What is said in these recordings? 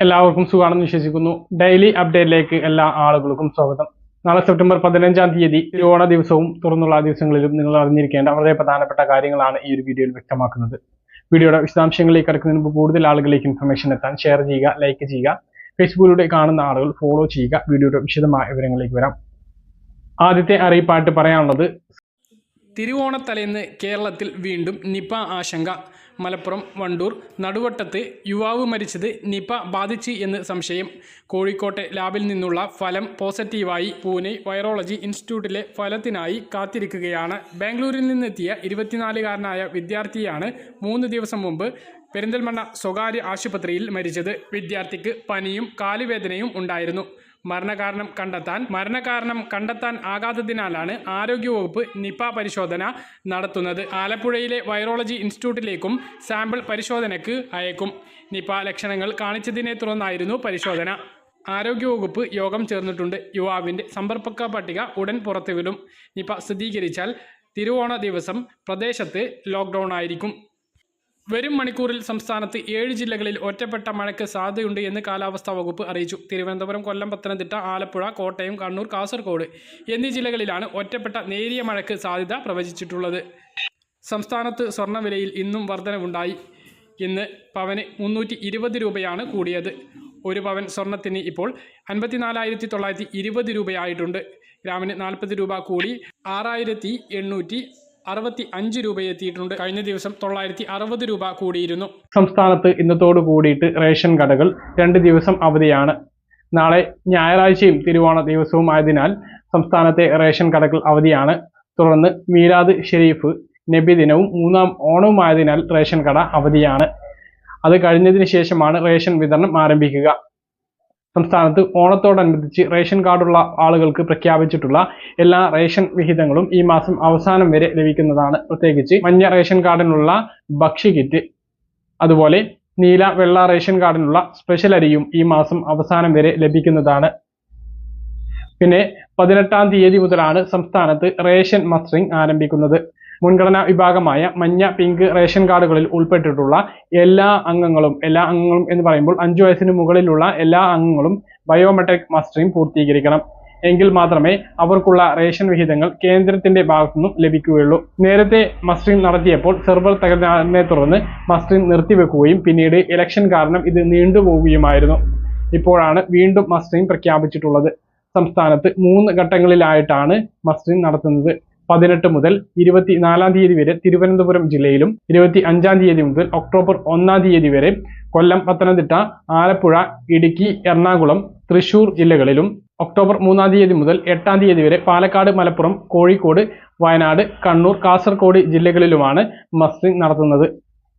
എല്ലാവർക്കും സുഖമാണെന്ന് വിശ്വസിക്കുന്നു. ഡെയിലി അപ്ഡേറ്റിലേക്ക് എല്ലാ ആളുകൾക്കും സ്വാഗതം. നാളെ സെപ്റ്റംബർ 15-ാം തീയതി തിരുവോണ ദിവസവും തുറന്നുള്ള ദിവസങ്ങളിലും നിങ്ങൾ അറിഞ്ഞിരിക്കേണ്ട വളരെ പ്രധാനപ്പെട്ട കാര്യങ്ങളാണ് ഈ ഒരു വീഡിയോയിൽ വ്യക്തമാക്കുന്നത്. വീഡിയോയുടെ വിശദാംശങ്ങളിലേക്ക് കടക്കുന്നതിന് മുമ്പ് കൂടുതൽ ആളുകളിലേക്ക് ഇൻഫർമേഷൻ എത്താൻ ഷെയർ ചെയ്യുക, ലൈക്ക് ചെയ്യുക, ഫേസ്ബുക്കിലൂടെ കാണുന്ന ആളുകൾ ഫോളോ ചെയ്യുക. വീഡിയോയുടെ വിശദമായ വിവരങ്ങളിലേക്ക് വരാം. ആദ്യത്തെ അറിയിപ്പായിട്ട് പറയാനുള്ളത്, തിരുവോണത്തലേന്ന് കേരളത്തിൽ വീണ്ടും നിപ ആശങ്ക. മലപ്പുറം വണ്ടൂർ നടുവട്ടത്ത് യുവാവ് മരിച്ചത് നിപ ബാധിച്ച് എന്ന് സംശയം. കോഴിക്കോട്ടെ ലാബിൽ നിന്നുള്ള ഫലം പോസിറ്റീവായി. പൂനെ വൈറോളജി ഇൻസ്റ്റിറ്റ്യൂട്ടിലെ ഫലത്തിനായി കാത്തിരിക്കുകയാണ്. ബാംഗ്ലൂരിൽ നിന്നെത്തിയ 24-കാരനായ വിദ്യാർത്ഥിയാണ് 3 ദിവസം മുമ്പ് പെരിന്തൽമണ്ണ സ്വകാര്യ ആശുപത്രിയിൽ മരിച്ചത്. വിദ്യാർത്ഥിക്ക് പനിയും കാലുവേദനയും ഉണ്ടായിരുന്നു. മരണകാരണം കണ്ടെത്താൻ ആകാത്തതിനാലാണ് ആരോഗ്യവകുപ്പ് നിപ പരിശോധന നടത്തുന്നത്. ആലപ്പുഴയിലെ വൈറോളജി ഇൻസ്റ്റിറ്റ്യൂട്ടിലേക്കും സാമ്പിൾ പരിശോധനയ്ക്ക് അയക്കും. നിപ ലക്ഷണങ്ങൾ കാണിച്ചതിനെ തുടർന്നായിരുന്നു പരിശോധന. ആരോഗ്യവകുപ്പ് യോഗം ചേർന്നിട്ടുണ്ട്. യുവാവിൻ്റെ സമ്പർക്ക പട്ടിക ഉടൻ പുറത്തുവിടും. നിപ സ്ഥിരീകരിച്ചാൽ തിരുവോണ ദിവസം പ്രദേശത്ത് ലോക്ക്ഡൗൺ ആയിരിക്കും. വരും മണിക്കൂറിൽ സംസ്ഥാനത്ത് 7 ജില്ലകളിൽ ഒറ്റപ്പെട്ട മഴയ്ക്ക് സാധ്യതയുണ്ട് എന്ന് കാലാവസ്ഥാ വകുപ്പ് അറിയിച്ചു. തിരുവനന്തപുരം, കൊല്ലം, പത്തനംതിട്ട, ആലപ്പുഴ, കോട്ടയം, കണ്ണൂർ, കാസർഗോഡ് എന്നീ ജില്ലകളിലാണ് ഒറ്റപ്പെട്ട നേരിയ മഴയ്ക്ക് സാധ്യത പ്രവചിച്ചിട്ടുള്ളത്. സംസ്ഥാനത്ത് സ്വർണ്ണവിലയിൽ ഇന്നും വർധനവുണ്ടായി. ഇന്ന് പവന് 320 രൂപയാണ് കൂടിയത്. ഒരു പവൻ സ്വർണത്തിന് ഇപ്പോൾ 54,920 രൂപയായിട്ടുണ്ട്. ഗ്രാമിന് 40 രൂപ കൂടി 6,865 രൂപയെത്തിയിട്ടുണ്ട്. കഴിഞ്ഞ ദിവസം 960 രൂപ കൂടിയിരുന്നു. സംസ്ഥാനത്ത് ഇന്നത്തോട് കൂടിയിട്ട് റേഷൻ കടകൾ 2 ദിവസം അവധിയാണ്. നാളെ ഞായറാഴ്ചയും തിരുവോണ ദിവസവും ആയതിനാൽ സംസ്ഥാനത്തെ റേഷൻ കടകൾ അവധിയാണ്. തുടർന്ന് മീലാദ് ഷെരീഫ്, നബിദിനവും 3-ാം ഓണവും ആയതിനാൽ റേഷൻ കട അവധിയാണ്. അത് കഴിഞ്ഞതിന് ശേഷമാണ് റേഷൻ വിതരണം ആരംഭിക്കുക. സംസ്ഥാനത്ത് ഓണത്തോടനുബന്ധിച്ച് റേഷൻ കാർഡുള്ള ആളുകൾക്ക് പ്രഖ്യാപിച്ചിട്ടുള്ള എല്ലാ റേഷൻ വിഹിതങ്ങളും ഈ മാസം അവസാനം വരെ ലഭിക്കുന്നതാണ്. പ്രത്യേകിച്ച് മഞ്ഞ റേഷൻ കാർഡിനുള്ള ഭക്ഷ്യ കിറ്റ്, അതുപോലെ നീല വെള്ള റേഷൻ കാർഡിനുള്ള സ്പെഷ്യൽ അരിയും ഈ മാസം അവസാനം വരെ ലഭിക്കുന്നതാണ്. പിന്നെ 18-ാം തീയതി മുതലാണ് സംസ്ഥാനത്ത് റേഷൻ മസ്റ്ററിംഗ് ആരംഭിക്കുന്നത്. മുൻഗണനാ വിഭാഗമായ മഞ്ഞ, പിങ്ക് റേഷൻ കാർഡുകളിൽ ഉൾപ്പെട്ടിട്ടുള്ള എല്ലാ അംഗങ്ങളും എന്ന് പറയുമ്പോൾ 5 വയസ്സിന് മുകളിലുള്ള എല്ലാ അംഗങ്ങളും ബയോമെട്രിക് മസ്റ്ററിംഗ് പൂർത്തീകരിക്കണം. എങ്കിൽ മാത്രമേ അവർക്കുള്ള റേഷൻ വിഹിതങ്ങൾ കേന്ദ്രത്തിന്റെ ഭാഗത്തുനിന്നും ലഭിക്കുകയുള്ളൂ. നേരത്തെ മസ്റ്ററിംഗ് നടത്തിയപ്പോൾ സെർവർ തകരാറിനെ തുടർന്ന് മസ്റ്ററിംഗ് നിർത്തിവെക്കുകയും പിന്നീട് ഇലക്ഷൻ കാരണം ഇത് നീണ്ടുപോവുകയുമായിരുന്നു. ഇപ്പോഴാണ് വീണ്ടും മസ്റ്ററിംഗ് പ്രഖ്യാപിച്ചിട്ടുള്ളത്. സംസ്ഥാനത്ത് 3 ഘട്ടങ്ങളിലായിട്ടാണ് മസ്റ്ററിംഗ് നടത്തുന്നത്. 18 മുതൽ 24-ാം തീയതി വരെ തിരുവനന്തപുരം ജില്ലയിലും 25-ാം തീയതി മുതൽ ഒക്ടോബർ 1-ാം തീയതി വരെ കൊല്ലം, പത്തനംതിട്ട, ആലപ്പുഴ, ഇടുക്കി, എറണാകുളം, തൃശൂർ ജില്ലകളിലും ഒക്ടോബർ 3-ാം തീയതി മുതൽ 8-ാം തീയതി വരെ പാലക്കാട്, മലപ്പുറം, കോഴിക്കോട്, വയനാട്, കണ്ണൂർ, കാസർഗോഡ് ജില്ലകളിലുമാണ് മസ്റ്ററിംഗ് നടത്തുന്നത്.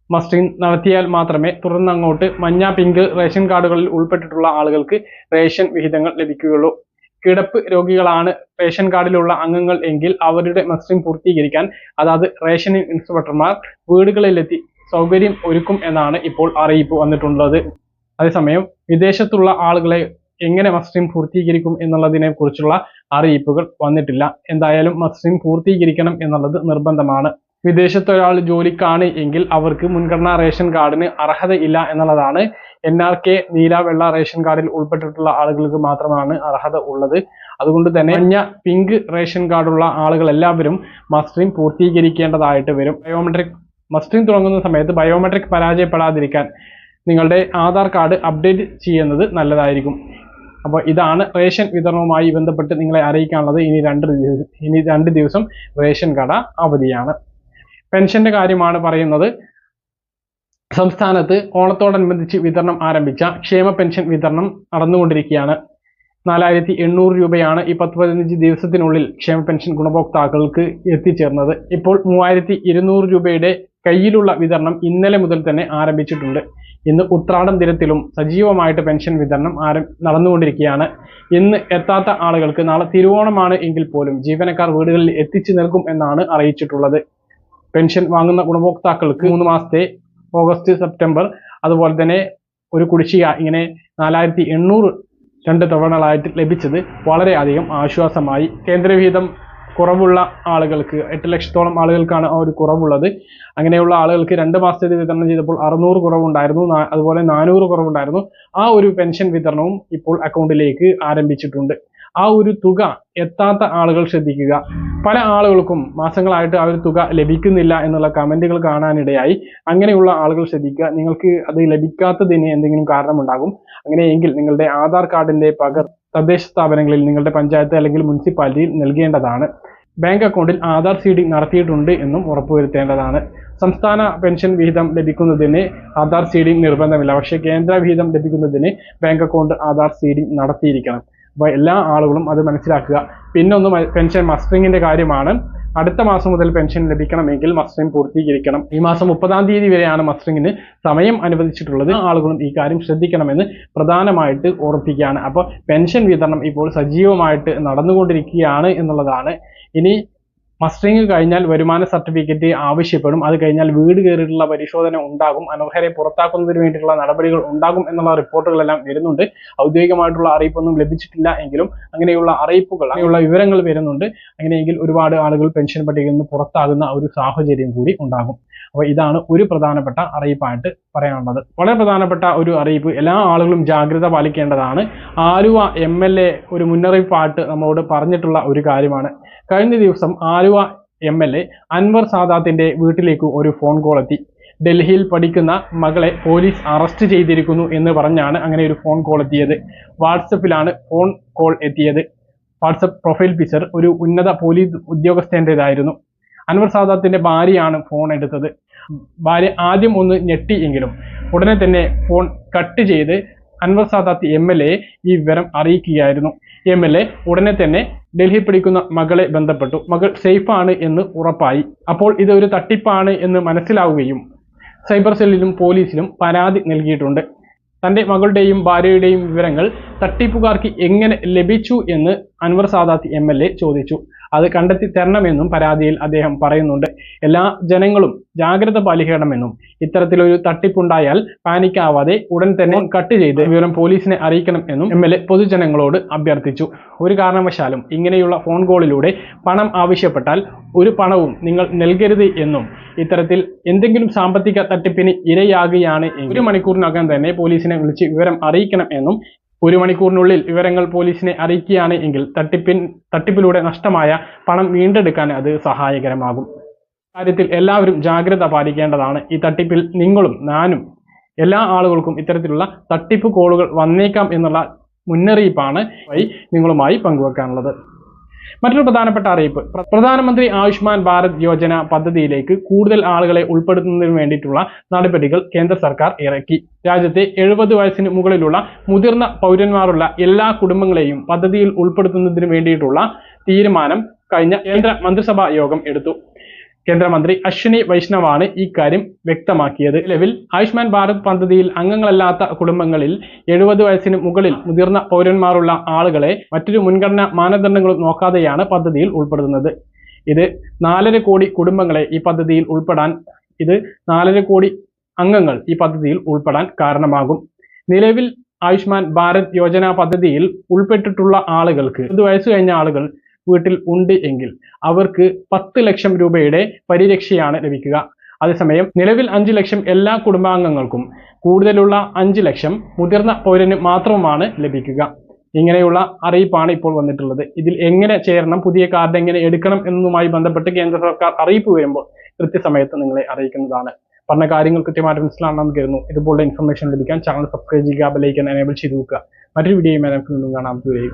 മസ്റ്ററിംഗ് നടത്തിയാൽ മാത്രമേ തുടർന്നങ്ങോട്ട് മഞ്ഞ, പിങ്ക് റേഷൻ കാർഡുകളിൽ ഉൾപ്പെട്ടിട്ടുള്ള ആളുകൾക്ക് റേഷൻ വിഹിതങ്ങൾ ലഭിക്കുകയുള്ളൂ. കിടപ്പ് രോഗികളാണ് റേഷൻ കാർഡിലുള്ള അംഗങ്ങൾ എങ്കിൽ അവരുടെ മസ്റ്ററിംഗ് പൂർത്തീകരിക്കാൻ അതാത് റേഷനിംഗ് ഇൻസ്പെക്ടർമാർ വീടുകളിലെത്തി സൗകര്യം ഒരുക്കും എന്നാണ് ഇപ്പോൾ അറിയിപ്പ് വന്നിട്ടുള്ളത്. അതേസമയം വിദേശത്തുള്ള ആളുകളെ എങ്ങനെ മസ്റ്ററിംഗ് പൂർത്തീകരിക്കും എന്നുള്ളതിനെ കുറിച്ചുള്ള അറിയിപ്പുകൾ വന്നിട്ടില്ല. എന്തായാലും മസ്റ്ററിംഗ് പൂർത്തീകരിക്കണം എന്നുള്ളത് നിർബന്ധമാണ്. വിദേശത്തൊരാൾ ജോലിക്കാണ് എങ്കിൽ അവർക്ക് മുൻഗണനാ റേഷൻ കാർഡിന് അർഹതയില്ല എന്നുള്ളതാണ്. NRK നീല വെള്ള റേഷൻ കാർഡിൽ ഉൾപ്പെട്ടിട്ടുള്ള ആളുകൾക്ക് മാത്രമാണ് അർഹത ഉള്ളത്. അതുകൊണ്ട് തന്നെ മഞ്ഞ, പിങ്ക് റേഷൻ കാർഡുള്ള ആളുകൾ എല്ലാവരും മസ്റ്ററിംഗ് പൂർത്തീകരിക്കേണ്ടതായിട്ട് വരും. മസ്റ്ററിംഗ് തുടങ്ങുന്ന സമയത്ത് ബയോമെട്രിക് പരാജയപ്പെടാതിരിക്കാൻ നിങ്ങളുടെ ആധാർ കാർഡ് അപ്ഡേറ്റ് ചെയ്യുന്നത് നല്ലതായിരിക്കും. അപ്പോൾ ഇതാണ് റേഷൻ വിതരണവുമായി ബന്ധപ്പെട്ട് നിങ്ങളെ അറിയിക്കാനുള്ളത്. ഇനി 2 ദിവസം റേഷൻ കട അവധിയാണ്. പെൻഷന്റെ കാര്യമാണ് പറയുന്നത്. സംസ്ഥാനത്ത് ഓണത്തോടനുബന്ധിച്ച് വിതരണം ആരംഭിച്ച ക്ഷേമ പെൻഷൻ വിതരണം നടന്നുകൊണ്ടിരിക്കുകയാണ്. 4,800 രൂപയാണ് ഈ 10-15 ദിവസത്തിനുള്ളിൽ ക്ഷേമ പെൻഷൻ ഗുണഭോക്താക്കൾക്ക് എത്തിച്ചേർന്നത്. ഇപ്പോൾ 3,200 രൂപയുടെ കയ്യിലുള്ള വിതരണം ഇന്നലെ മുതൽ തന്നെ ആരംഭിച്ചിട്ടുണ്ട്. ഇന്ന് ഉത്രാടം ദിനത്തിലും സജീവമായിട്ട് പെൻഷൻ വിതരണം നടന്നുകൊണ്ടിരിക്കുകയാണ്. ഇന്ന് എത്താത്ത ആളുകൾക്ക് നാളെ തിരുവോണമാണ് എങ്കിൽ പോലും ജീവനക്കാർ വീടുകളിൽ എത്തിച്ചു നൽകും എന്നാണ് അറിയിച്ചിട്ടുള്ളത്. പെൻഷൻ വാങ്ങുന്ന ഗുണഭോക്താക്കൾക്ക് 3 മാസത്തെ ഓഗസ്റ്റ്, സെപ്റ്റംബർ, അതുപോലെ തന്നെ ഒരു കുടിശ്ശിക ഇങ്ങനെ 4,800 2 തവണകളായിട്ട് ലഭിച്ചത് വളരെയധികം ആശ്വാസമായി. കേന്ദ്രവിഹിതം കുറവുള്ള ആളുകൾക്ക് 8 ലക്ഷത്തോളം ആളുകൾക്കാണ് ആ ഒരു കുറവുള്ളത്. അങ്ങനെയുള്ള ആളുകൾക്ക് 2 മാസത്തേത് വിതരണം ചെയ്തപ്പോൾ 600 കുറവുണ്ടായിരുന്നു, അതുപോലെ 400 കുറവുണ്ടായിരുന്നു. ആ ഒരു പെൻഷൻ വിതരണവും ഇപ്പോൾ അക്കൗണ്ടിലേക്ക് ആരംഭിച്ചിട്ടുണ്ട്. ആ ഒരു തുക എത്താത്ത ആളുകൾ ശ്രദ്ധിക്കുക. പല ആളുകൾക്കും മാസങ്ങളായിട്ട് ആ ഒരു തുക ലഭിക്കുന്നില്ല എന്നുള്ള കമന്റുകൾ കാണാനിടയായി. അങ്ങനെയുള്ള ആളുകൾ ശ്രദ്ധിക്കുക. നിങ്ങൾക്ക് അത് ലഭിക്കാത്തതിന് എന്തെങ്കിലും കാരണമുണ്ടാകും. അങ്ങനെയെങ്കിൽ നിങ്ങളുടെ ആധാർ കാർഡിന്റെ പകർ തദ്ദേശ സ്ഥാപനങ്ങളിൽ, നിങ്ങളുടെ പഞ്ചായത്ത് അല്ലെങ്കിൽ മുനിസിപ്പാലിറ്റിയിൽ നൽകേണ്ടതാണ്. ബാങ്ക് അക്കൗണ്ടിൽ ആധാർ സീഡിംഗ് നടത്തിയിട്ടുണ്ട് എന്നും ഉറപ്പുവരുത്തേണ്ടതാണ്. സംസ്ഥാന പെൻഷൻ വിഹിതം ലഭിക്കുന്നതിന് ആധാർ സീഡിംഗ് നിർബന്ധമില്ല. പക്ഷേ കേന്ദ്ര വിഹിതം ലഭിക്കുന്നതിന് ബാങ്ക് അക്കൗണ്ട് ആധാർ സീഡിംഗ് നടത്തിയിരിക്കണം. അപ്പോൾ എല്ലാ ആളുകളും അത് മനസ്സിലാക്കുക. പിന്നൊന്ന് പെൻഷൻ മസ്റ്ററിങ്ങിന്റെ കാര്യമാണ്. അടുത്ത മാസം മുതൽ പെൻഷൻ ലഭിക്കണമെങ്കിൽ മസ്റ്ററിംഗ് പൂർത്തീകരിക്കണം. ഈ മാസം 30-ാം തീയതി വരെയാണ് മസ്റ്ററിങ്ങിന് സമയം അനുവദിച്ചിട്ടുള്ളത്. ആളുകളും ഈ കാര്യം ശ്രദ്ധിക്കണമെന്ന് പ്രധാനമായിട്ട് ഓർപ്പിക്കുകയാണ്. അപ്പോൾ പെൻഷൻ വിതരണം ഇപ്പോൾ സജീവമായിട്ട് നടന്നുകൊണ്ടിരിക്കുകയാണ് എന്നുള്ളതാണ്. ഇനി മസ്റ്ററിംഗ് കഴിഞ്ഞാൽ വരുമാന സർട്ടിഫിക്കറ്റ് ആവശ്യപ്പെടും. അത് കഴിഞ്ഞാൽ വീട് കയറിയിട്ടുള്ള പരിശോധന ഉണ്ടാകും. അനർഹരെ പുറത്താക്കുന്നതിന് വേണ്ടിയിട്ടുള്ള നടപടികൾ ഉണ്ടാകും എന്നുള്ള റിപ്പോർട്ടുകളെല്ലാം വരുന്നുണ്ട്. ഔദ്യോഗികമായിട്ടുള്ള അറിയിപ്പൊന്നും ലഭിച്ചിട്ടില്ല എങ്കിലും അങ്ങനെയുള്ള അറിയിപ്പുകൾ, അങ്ങനെയുള്ള വിവരങ്ങൾ വരുന്നുണ്ട്. അങ്ങനെയെങ്കിൽ ഒരുപാട് ആളുകൾ പെൻഷൻ പട്ടികയിൽ നിന്ന് പുറത്താകുന്ന ഒരു സാഹചര്യം കൂടി ഉണ്ടാകും. അപ്പോൾ ഇതാണ് ഒരു പ്രധാനപ്പെട്ട അറിയിപ്പായിട്ട് പറയാനുള്ളത്. വളരെ പ്രധാനപ്പെട്ട ഒരു അറിയിപ്പ്, എല്ലാ ആളുകളും ജാഗ്രത പാലിക്കേണ്ടതാണ്. ആലുവ MLA ഒരു മുന്നറിയിപ്പായിട്ട് നമ്മോട് പറഞ്ഞിട്ടുള്ള ഒരു കാര്യമാണ്. കഴിഞ്ഞ ദിവസം ആലുവ MLA അൻവർ സാദാത്തിന്റെ വീട്ടിലേക്ക് ഒരു ഫോൺ കോൾ എത്തി. ഡൽഹിയിൽ പഠിക്കുന്ന മകളെ പോലീസ് അറസ്റ്റ് ചെയ്തിരിക്കുന്നു എന്ന് പറഞ്ഞാണ് അങ്ങനെ ഒരു ഫോൺ കോൾ എത്തിയത്. വാട്സപ്പിലാണ് ഫോൺ കോൾ എത്തിയത്. വാട്സപ്പ് പ്രൊഫൈൽ പിക്ചർ ഒരു ഉന്നത പോലീസ് ഉദ്യോഗസ്ഥൻ്റെതായിരുന്നു. അൻവർ സാദാത്തിന്റെ ഭാര്യയാണ് ഫോൺ എടുത്തത്. ഭാര്യ ആദ്യം ഒന്ന് ഞെട്ടി എങ്കിലും ഉടനെ തന്നെ ഫോൺ കട്ട് ചെയ്ത് അൻവർ സാദാത്ത് MLA ഈ വിവരം അറിയിക്കുകയായിരുന്നു. MLA ഉടനെ തന്നെ ഡൽഹി പഠിക്കുന്ന മകളെ ബന്ധപ്പെട്ടു. മകൾ സേഫ് ആണ് എന്ന് ഉറപ്പായി. അപ്പോൾ ഇത് ഒരു തട്ടിപ്പാണ് എന്ന് മനസ്സിലാവുകയും സൈബർ സെല്ലിലും പോലീസിലും പരാതി നൽകിയിട്ടുണ്ട്. തന്റെ മകളുടെയും ഭാര്യയുടെയും വിവരങ്ങൾ തട്ടിപ്പുകാർക്ക് എങ്ങനെ ലഭിച്ചു എന്ന് അൻവർ സാദാത്ത് MLA ചോദിച്ചു. അത് കണ്ടെത്തി തരണമെന്നും പരാതിയിൽ അദ്ദേഹം പറയുന്നുണ്ട്. എല്ലാ ജനങ്ങളും ജാഗ്രത പാലിക്കണമെന്നും ഇത്തരത്തിലൊരു തട്ടിപ്പുണ്ടായാൽ പാനിക്കാവാതെ ഉടൻ തന്നെ കട്ട് ചെയ്ത് വിവരം പോലീസിനെ അറിയിക്കണം എന്നും MLA പൊതുജനങ്ങളോട് അഭ്യർത്ഥിച്ചു. ഒരു കാരണവശാലും ഇങ്ങനെയുള്ള ഫോൺ കോളിലൂടെ പണം ആവശ്യപ്പെട്ടാൽ ഒരു പണവും നിങ്ങൾ നൽകരുത് എന്നും ഇത്തരത്തിൽ എന്തെങ്കിലും സാമ്പത്തിക തട്ടിപ്പിന് ഇരയാകുകയാണ് 1 മണിക്കൂറിനകം തന്നെ പോലീസിനെ വിളിച്ച് വിവരം അറിയിക്കണം എന്നും 1 മണിക്കൂറിനുള്ളിൽ വിവരങ്ങൾ പോലീസിനെ അറിയിക്കുകയാണ് എങ്കിൽ തട്ടിപ്പിലൂടെ നഷ്ടമായ പണം വീണ്ടെടുക്കാൻ അത് സഹായകരമാകും. കാര്യത്തിൽ എല്ലാവരും ജാഗ്രത പാലിക്കേണ്ടതാണ്. ഈ തട്ടിപ്പിൽ നിങ്ങളും ഞാനും എല്ലാ ആളുകൾക്കും ഇത്തരത്തിലുള്ള തട്ടിപ്പ് കോളുകൾ വന്നേക്കാം എന്നുള്ള മുന്നറിയിപ്പാണ് നിങ്ങളുമായി പങ്കുവെക്കാനുള്ളത്. മറ്റൊരു പ്രധാനപ്പെട്ട അറിയിപ്പ്, പ്രധാനമന്ത്രി ആയുഷ്മാൻ ഭാരത് യോജന പദ്ധതിയിലേക്ക് കൂടുതൽ ആളുകളെ ഉൾപ്പെടുത്തുന്നതിന് വേണ്ടിയിട്ടുള്ള നടപടികൾ കേന്ദ്ര സർക്കാർ ഇറക്കി. രാജ്യത്തെ 70 വയസ്സിന് മുകളിലുള്ള മുതിർന്ന പൗരന്മാരുള്ള എല്ലാ കുടുംബങ്ങളെയും പദ്ധതിയിൽ ഉൾപ്പെടുത്തുന്നതിന് വേണ്ടിയിട്ടുള്ള തീരുമാനം കഴിഞ്ഞ കേന്ദ്ര മന്ത്രിസഭാ യോഗം എടുത്തു. കേന്ദ്രമന്ത്രി അശ്വിനി വൈഷ്ണവാണ് ഈ കാര്യം വ്യക്തമാക്കിയത്. നിലവിൽ ആയുഷ്മാൻ ഭാരത് പദ്ധതിയിൽ അംഗങ്ങളല്ലാത്ത കുടുംബങ്ങളിൽ 70 വയസ്സിന് മുകളിൽ മുതിർന്ന പൗരന്മാരുള്ള ആളുകളെ മറ്റൊരു മുൻഗണനാ മാനദണ്ഡങ്ങളും നോക്കാതെയാണ് പദ്ധതിയിൽ ഉൾപ്പെടുത്തുന്നത്. ഇത് 4.5 കോടി കുടുംബങ്ങളെ ഈ പദ്ധതിയിൽ ഉൾപ്പെടാൻ 4.5 കോടി അംഗങ്ങൾ ഈ പദ്ധതിയിൽ ഉൾപ്പെടാൻ കാരണമാകും. നിലവിൽ ആയുഷ്മാൻ ഭാരത് യോജന പദ്ധതിയിൽ ഉൾപ്പെട്ടിട്ടുള്ള ആളുകൾക്ക് 20 വയസ്സ് കഴിഞ്ഞ ആളുകൾ വീട്ടിൽ ഉണ്ട് എങ്കിൽ അവർക്ക് 10 ലക്ഷം രൂപയുടെ പരിരക്ഷയാണ് ലഭിക്കുക. അതേസമയം നിലവിൽ 5 ലക്ഷം എല്ലാ കുടുംബാംഗങ്ങൾക്കും കൂടുതലുള്ള 5 ലക്ഷം മുതിർന്ന പൗരന് മാത്രവുമാണ് ലഭിക്കുക. ഇങ്ങനെയുള്ള അറിയിപ്പാണ് ഇപ്പോൾ വന്നിട്ടുള്ളത്. ഇതിൽ എങ്ങനെ ചേരണം, പുതിയ കാർഡ് എങ്ങനെ എടുക്കണം എന്നതുമായി ബന്ധപ്പെട്ട് കേന്ദ്ര സർക്കാർ അറിയിപ്പ് വരുമ്പോൾ കൃത്യസമയത്ത് നിങ്ങളെ അറിയിക്കുന്നതാണ്. പറഞ്ഞ കാര്യങ്ങൾ കൃത്യമായിട്ട് മനസ്സിലാണെന്ന് കരുതുന്നു. ഇതുപോലുള്ള ഇൻഫർമേഷൻ ലഭിക്കാൻ ചാനൽ സബ്സ്ക്രൈബ് ചെയ്യുക, ബെൽ ഐക്കൺ എനേബിൾ ചെയ്ത് വെക്കുക. മറ്റൊരു വീഡിയോയുമായി നമുക്ക് വീണ്ടും കാണാം. ബൈ.